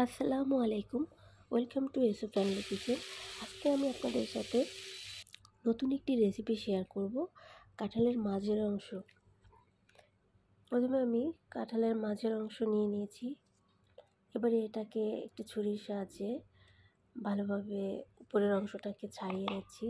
আসসালামু আলাইকুম। Welcome to এসো ফ্যামিলি কিচেন। আজকে আমি আপনাদের সাথে নতুন একটি রেসিপি শেয়ার করব, কাঁঠালের মাঝের অংশ। প্রথমে আমি কাঁঠালের মাঝের অংশ নিয়ে নিয়েছি। এবারে এটাকে একটি ছুরির সাহায্যে ভালোভাবে উপরের অংশটাকে ছাড়িয়ে নিচ্ছি।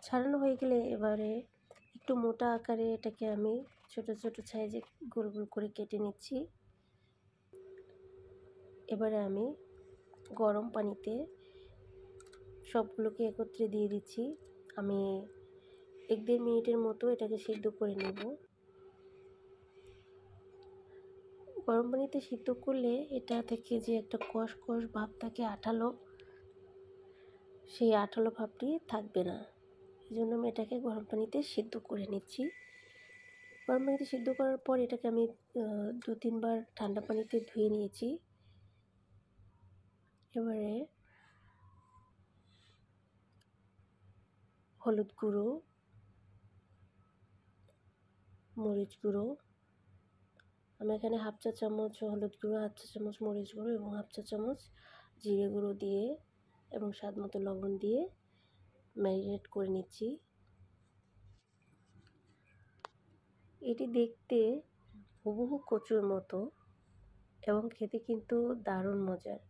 ছাড়ানো হয়ে গেলে এবারে একটু মোটা আকারে এটাকে আমি ছোট ছোট সাইজে গোল গোল করে কেটে নিচ্ছি। এবারে আমি গরম পানিতে সবগুলোকে একত্রে দিয়ে দিচ্ছি। আমি 1-1.5 মিনিটের মতো এটাকে সিদ্ধ করে নেব। গরম পানিতে সিদ্ধ করলে এটা থেকে যে একটা কষ কষ ভাব থাকে, আঠালো, সেই আঠালো ভাবটি থাকবে না। এই জন্য আমি এটাকে গরম পানিতে সিদ্ধ করে নিচ্ছি। গরম পানিতে সিদ্ধ করার পর এটাকে আমি 2-3 বার ঠান্ডা পানিতে ধুয়ে নিয়েছি। এবারে হলুদ গুঁড়ো, মরিচ গুঁড়ো, আমি এখানে হাফ চা চামচ হলুদ গুঁড়ো, হাফ চা চামচ মরিচ গুঁড়ো এবং হাফ চা চামচ জিরে গুঁড়ো দিয়ে এবং স্বাদ মতো লবণ দিয়ে ম্যারিনেট করে নিচ্ছি। এটি দেখতে হুবহু কচুর মতো এবং খেতে কিন্তু দারুণ মজার।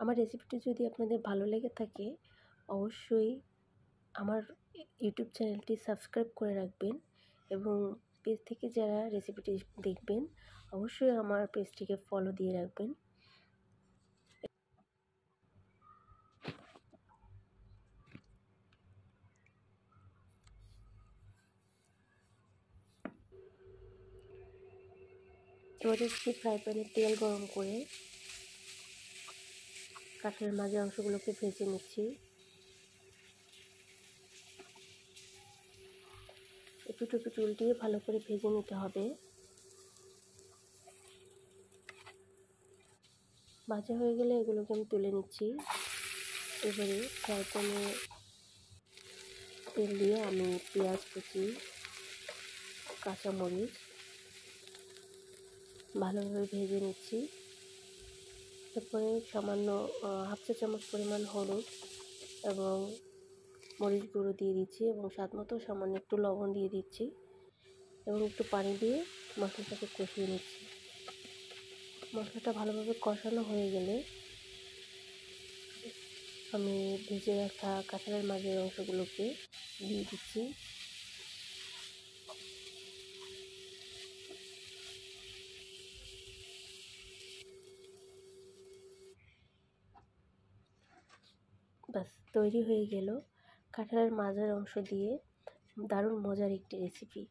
আমার রেসিপিটি যদি আপনাদের ভালো লেগে থাকে, অবশ্যই আমার ইউটিউব চ্যানেলটি সাবস্ক্রাইব করে রাখবেন এবং পেজ থেকে যারা রেসিপিটি দেখবেন অবশ্যই আমার পেজটিকে ফলো দিয়ে রাখবেন। এবারে একটি ফ্রাই প্যানে তেল গরম করে কাঁঠালের মাঝের অংশগুলোকে ভেজে নিচ্ছি। একটু উল্টিয়ে ভালো করে ভেজে নিতে হবে। ভাজা হয়ে গেলে এগুলোকে আমি তুলে নিচ্ছি। এবারে ফ্রাই প্যানে তেল দিয়ে আমি পেঁয়াজ কুচি, কাঁচামরিচ ভালোভাবে ভেজে নিচ্ছি। এরপরে সামান্য হাফ চা চামচ পরিমাণ হলুদ এবং মরিচ গুঁড়ো দিয়ে দিচ্ছি এবং স্বাদ মতো সামান্য একটু লবণ দিয়ে দিচ্ছি এবং একটু পানি দিয়ে মশলাটাকে কষিয়ে নিচ্ছি। মশলাটা ভালোভাবে কষানো হয়ে গেলে আমি ভেজে রাখা কাঁঠালের মাঝের অংশগুলোকে দিয়ে দিচ্ছি। ব্যাস তৈরি হয়ে গেল কাঁঠালের মাঝের অংশ দিয়ে দারুণ মজার একটি রেসিপি।